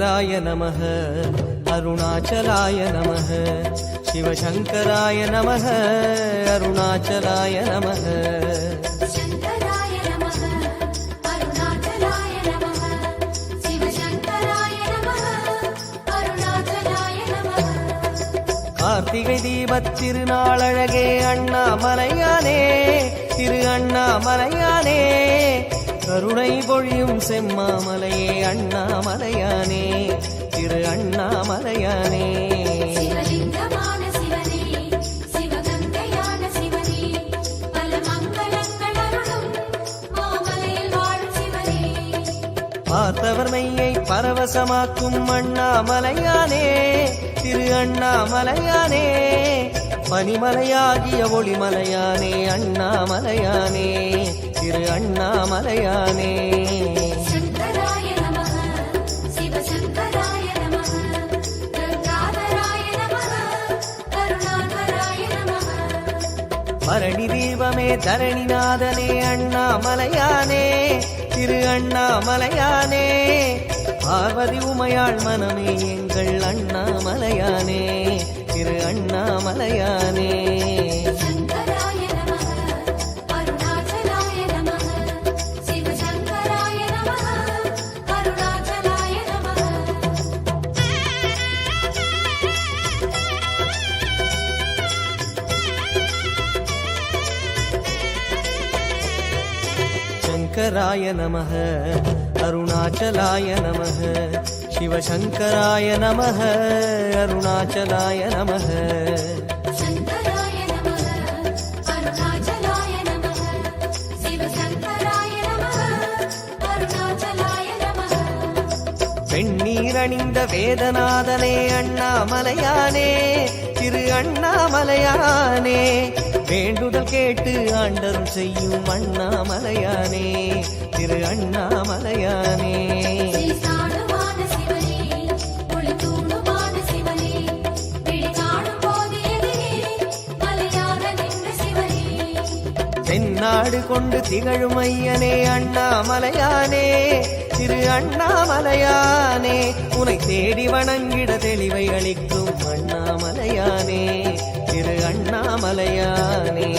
शङ्कराय नमः अरुणाचलाय नमः शिवशङ्कराय नमः अरुणाचलाय नमः शङ्कराय नमः अरुणाचलाय नमः शिवशङ्कराय नमः अरुणाचलाय नमः கார்த்திகை தீபத் திருநாளழகே அண்ணாமலையானே திரு அண்ணாமலையானே கருணை பொழியும் செம்மாமலையே அண்ணாமலையானே திரு அண்ணாமலையானே சிவலிங்கமான சிவனே சிவகங்கையான சிவனே பல மங்களங்கள் அருளும் மாமலையில் வாழும் சிவனே பார்த்தவர் மெய்யை பரவசமாக்கும் அண்ணாமலையானே திரு அண்ணாமலையானே பனிமலையாகிய ஒளிமலையானே அண்ணாமலையானே திரு அண்ணாமலையானே शङ्कराय नमः शिवशङ्कराय नमः गङ्गाधराय नमः करुणाधराय नमः பரணி தீபமே தரணிநாதனே அண்ணாமலையானே திரு அண்ணாமலையானே பார்வதி உமையாள் மனமே எங்கள் அண்ணாமலையானே திரு அண்ணாமலையானே शङ्कराय नमः अरुणाचलाय नमः शिवशङ्कराय नमः करुणाचलाय नमः शङ्कराय नमः अरुणाचलाय नमः शिवशङ्कराय नमः अरुणाचलाय नमः शङ्कराय नमः अरुणाचलाय नमः शिवशङ्कराय नमः अरुणाचलाय नमः வெண்ணீரணிந்த வேதநாதனே அண்ணாமலையானே திரு அண்ணாமலையானே வேண்டுதல் கேட்டு ஆண்டரும் செய்யும் அண்ணாமலையானே திரு அண்ணாமலையானே சீசானுமான சிவனே ஒளிதூணுமான சிவனே விழி காணும் போது எதிரே மலையாக நின்ற சிவனே தென்னாடு கொண்டு திகழும் ஐயனே அண்ணாமலையானே திரு அண்ணாமலையானே உனை தேடி வணங்கிட தெளிவை அளிக்கும் அண்ணாமலையானே திரு அண்ணாமலையானே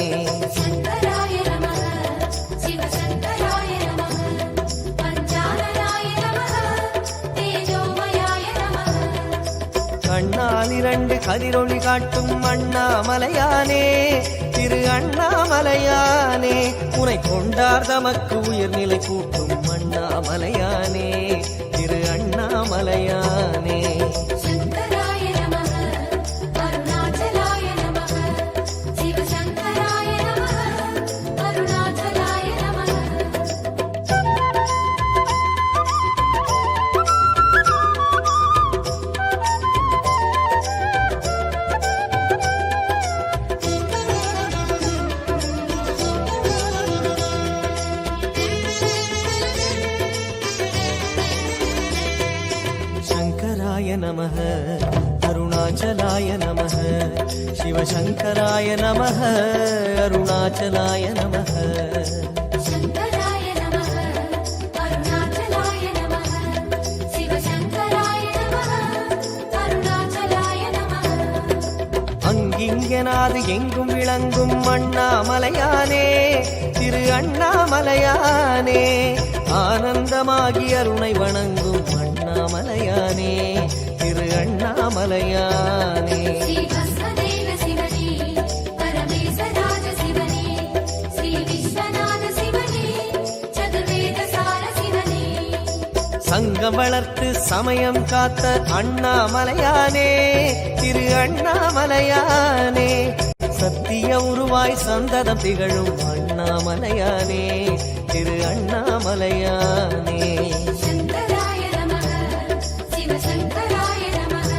शङ्कराय नमः शिवशङ्कराय नमः पञ्चाननाय नमः तेजोमयाय नमः கண்ணால் இரண்டு கதிரொளி காட்டும் அண்ணாமலையானே திரு அண்ணாமலையானே உனை கொண்டார் தமக்கு உயர்நிலை கூட்டும் அண்ணாமலையானே திரு அண்ணாமலையானே शङ्कराय नमः अरुणाचलाय नमः शिवशङ्कराय नमः अरुणाचलाय नमः शङ्कराय नमः अरुणाचलाय नमः शिवशङ्कराय नमः अरुणाचलाय नमः शङ्कराय नमः अरुणाचलाय नमः शिवशङ्कराय नमः अरुणाचलाय नमः அங்கிங்கனாது எங்கும் விளங்கும் அண்ணாமலையானே திரு அண்ணாமலையானே ஆனந்தமாகி அருணை வணங்கும் அண்ணாமலையானே திரு அண்ணாமலையானே श्रीभस्मदेव शिवने परमेशराज शिवने श्रीविश्वनाथ शिवने चतुर्वेदसार शिवने சங்கம் வளர்த்து சமயம் காத்த அண்ணாமலையானே திரு அண்ணாமலையானே சத்திய உருவாய் சந்ததம் திகழும் அண்ணாமலையானே திரு அண்ணாமலையானே शङ्कराय नमः शिवशङ्कराय नमः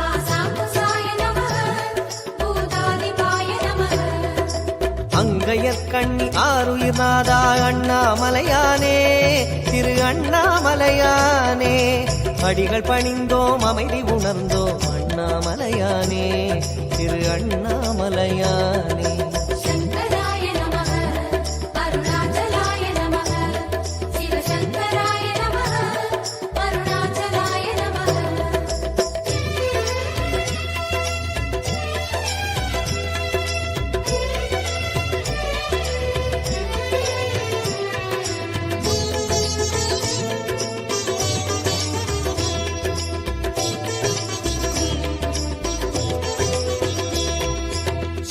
आसाकुसाय नमः भूतादिपाय नमः அங்கையற்கண்ணி ஆருயிர் நாதா அண்ணாமலையானே திரு அண்ணாமலையானே அடிகள் பணிந்தோம் அமைதி உணர்ந்தோம் அண்ணாமலையானே திரு அண்ணாமலையானே शङ्कराय नमः अरुणाचलाय नमः शिवशङ्कराय नमः अरुणाचलाय नमः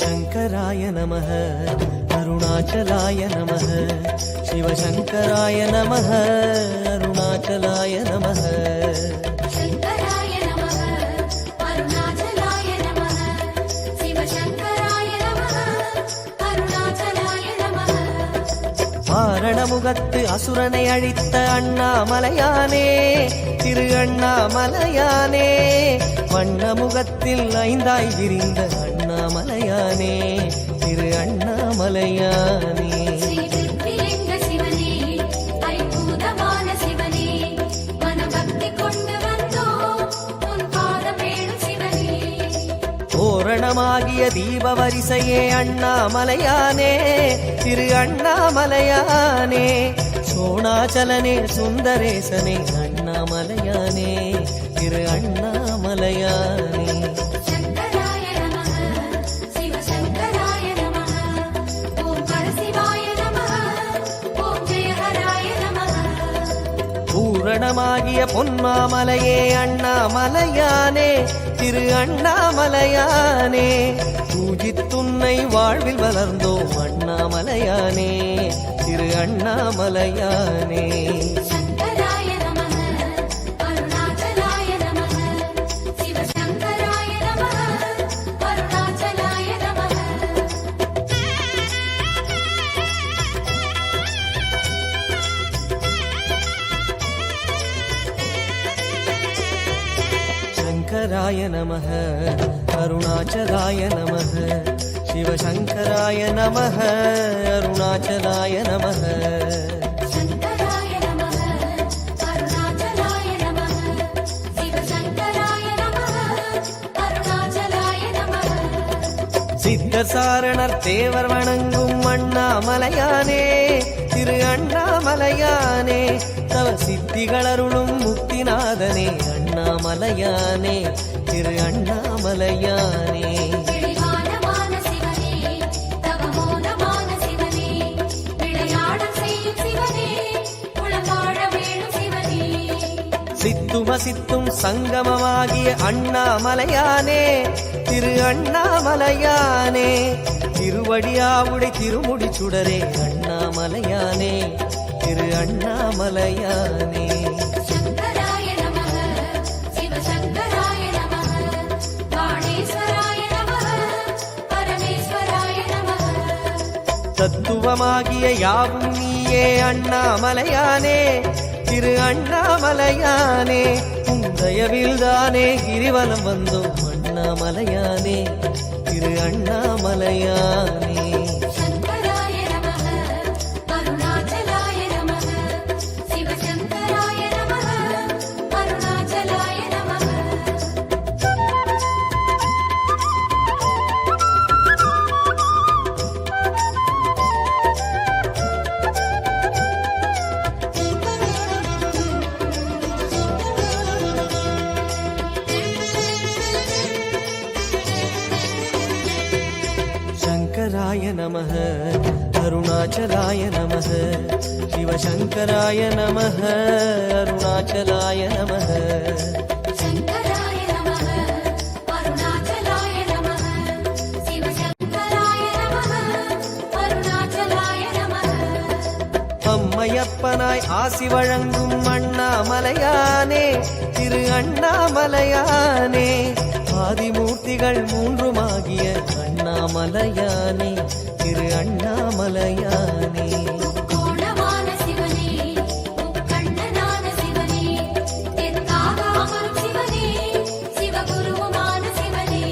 शङ्कराय नमः अरुणाचलाय नमः शिवशङ्कराय नमः अरुणाचलाय नमः शङ्कराय नमः अरुणाचलाय नमः शिवशङ्कराय नमः अरुणाचलाय नमः மாரணமுகத்து அசுரனை அழித்த அண்ணாமலையானே திரு அண்ணாமலையானே வண்ணமுகத்தில் ஐந்தாய் விரிந்த அண்ணாமலையானே திரு அண்ணாமலையானே ஸ்ரீ வித்யலிங்க சிவனே ஐம்பூதமான சிவனே மனபக்தி கொண்டு வந்தோம் உன் பாதம் வேணும் சிவனே தோரணமாகிய தீப வரிசையே அண்ணாமலையானே திரு அண்ணாமலையானே சோணாச்சலனே சுந்தரேசனே அண்ணாமலையானே திரு அண்ணாமலையானே शङ्कराय नमः शिवशङ्कराय नमः ॐ परशिवाय नमः ॐ जयहराय नमः பூரணமாகிய பொன்மாமலையே அண்ணாமலையானே திரு அண்ணாமலையானே பூஜித்துன்னை வாழ்வில் வளர்ந்தோம் அண்ணாமலையானே திரு அண்ணாமலையானே शङ्कराय नमः अरुणाचलाय नमः शिवशङ्कराय नमः अरुणाचलाय नमः शङ्कराय नमः अरुणाचलाय नमः शिवशङ्कराय नमः अरुणाचलाय नमः शङ्कराय नमः अरुणाचलाय नमः शिवशङ्कराय नमः अरुणाचलाय नमः சித்தசாரணர் தேவர் வணங்கும் அண்ணாமலையானே திரு அண்ணாமலையானே தவ சித்திகளருளும் முக்திநாதனே அண்ணாமலையானே திரு அண்ணாமலையானே விழிவானமான சிவனே தவமோனமான சிவனே விளையாடல் செய்யும் சிவனே உளவாழ வேணும் சிவனே சித்துமசித்தும் சங்கமமாகிய அண்ணாமலையானே திரு அண்ணாமலையானே திருவடியாவுடை திருமுடி சுடரே அண்ணாமலையானே திரு அண்ணாமலையானே शङ्कराय नमः शिवशङ्कराय नमः बाणेश्वराय नमः परमेश्वराय नमः தத்துவமாகிய யாவும் நீயே அண்ணாமலையானே திரு அண்ணாமலையானே தயவில்தானே கிரிவலம் வந்தோம் அண்ணாமலையானே திரு அண்ணாமலையானே शङ्कराय नमः अरुणाचलाय नमः शिवशङ्कराय नमः अरुणाचलाय नमः शङ्कराय नमः अरुणाचलाय नमः शिवशङ्कराय नमः अरुणाचलाय नमः शङ्कराय नमः अरुणाचलाय नमः शिवशङ्कराय नमः अरुणाचलाय नमः அம்மையப்பனாய் ஆசி வழங்கும் அண்ணாமலையானே திரு அண்ணாமலையானே ஆதிமூர்த்திகள் மூன்றுமாகிய அண்ணாமலையானே திரு அண்ணாமலையானே கோணமான சிவனே முக்கண்ணனான சிவனே தெற்காக அமரும் சிவனே சிவகுருவுமான சிவனே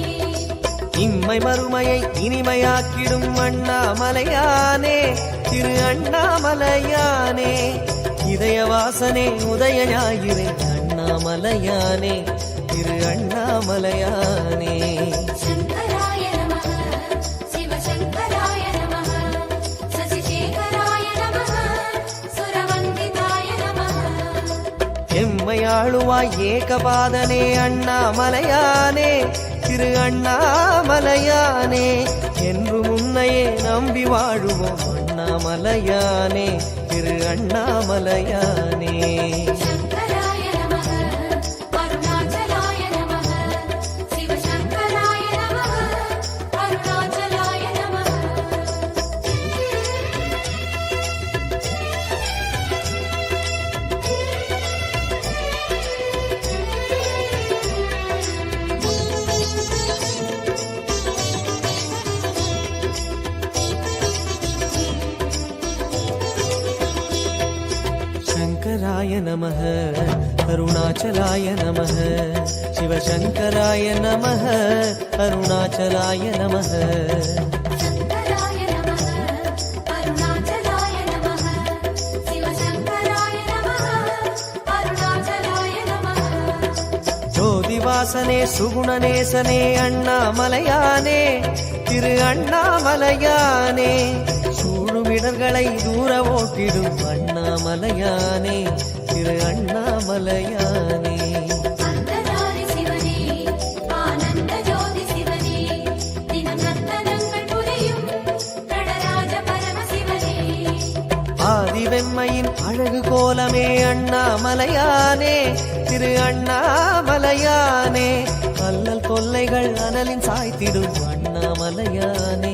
இம்மை மறுமையை இனிமையாக்கிடும் அண்ணாமலையானே திரு அண்ணாமலையானே இதயவாசனே உதய ஞாயிறே அண்ணாமலையானே திரு அண்ணாமலையானே शङ्कराय नमः शिवशङ्कराय नमः शशिशेखराय नमः सुरवन्दिताय नमः எம்மையாளுவாய் ஏகபாதனே அண்ணாமலையானே திரு அண்ணாமலையானே என்று முன்னையே நம்பி வாழுவோம் அண்ணாமலையானே திரு அண்ணாமலையானே शङ्कराय नमः अरुणाचलाय नमः शिवशङ्कराय नमः अरुणाचलाय சங்கராய நமः அருணாச்சலாய நமः சிவசங்கராய நமः அருணாச்சலாய நமः சங்கராய நமः அருணாச்சலாய நமः சிவசங்கராய நமः அருணாச்சலாய நமः ஜோதிவாசனே சுகுணநேசனே அண்ணாமலையானே திரு அண்ணாமலையானே சூழுமிடர்களை தூர ஓட்டிடும் அண்ணாமலையானே திரு அண்ணாமலையானே அந்தராரி சிவனே ஆனந்த ஜோதி சிவனே தினம் நர்த்தனங்கள் புரியும் நடராஜ பரமசிவனே ஆதிவெம்மையின் அழகு கோலமே அண்ணாமலையானே திரு அண்ணாமலையானே அல்லல் கொல்லைகள் அனலின் சாய்த்திடும் அண்ணாமலையானே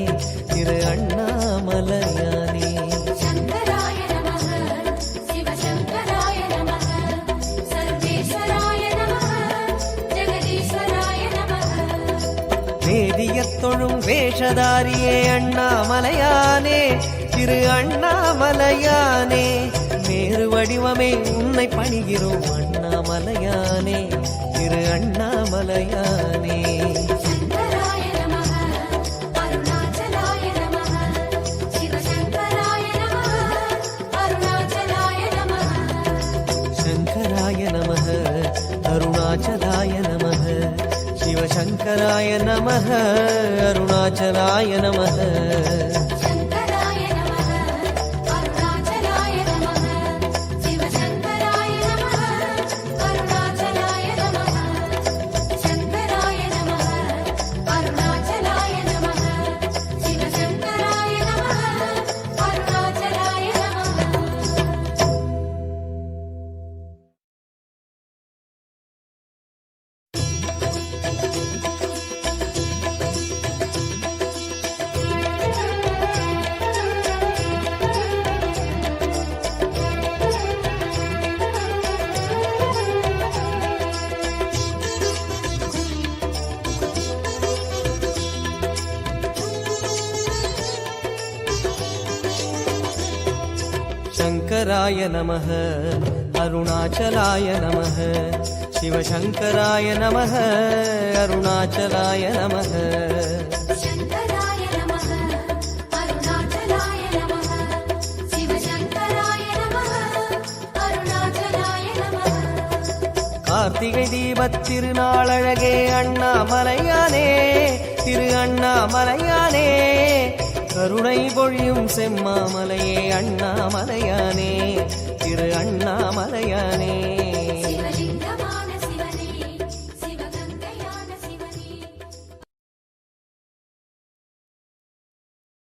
திரு அண்ணாமலையானே சங்கராய நமः சிவசங்கராய நமः சர்வேஸ்வராய நமः ஜெகதீஸ்வராய நமः வேதியத் தொழும் வேஷதாரியே அண்ணாமலையானே திரு அண்ணாமலையானே மேரு வடிவமே உன்னை பணிகிறோம் அண்ணாமலையானே திரு அண்ணாமலையானே சங்கராய நமः அருணாச்சலாய நமः சிவசங்கராய நமः அருணாச்சலாய நமः சங்கராய நமः அருணாச்சலாய நமः சிவசங்கராய நமः அருணாச்சலாய நமः சங்கராய நமः அருணாச்சலாய நமः சிவசங்கராய நமः அருணாச்சலாய நமः சங்கராய நமः அருணாச்சலாய நமः சிவசங்கராய நமः அருணாச்சலாய நமः शङ्कराय नमः अरुणाचलाय नमः शिवशङ्कराय नमः अरुणाचलाय नमः சங்கராய நமः அருணாச்சலாய நமः சிவசங்கராய நமः அருணாச்சலாய நமः கார்த்திகை தீபத் திருநாளழகே அண்ணாமலையானே திரு அண்ணாமலையானே கருணை பொழியும் செம்மாமலையே அண்ணாமலையானே திரு அண்ணாமலையானே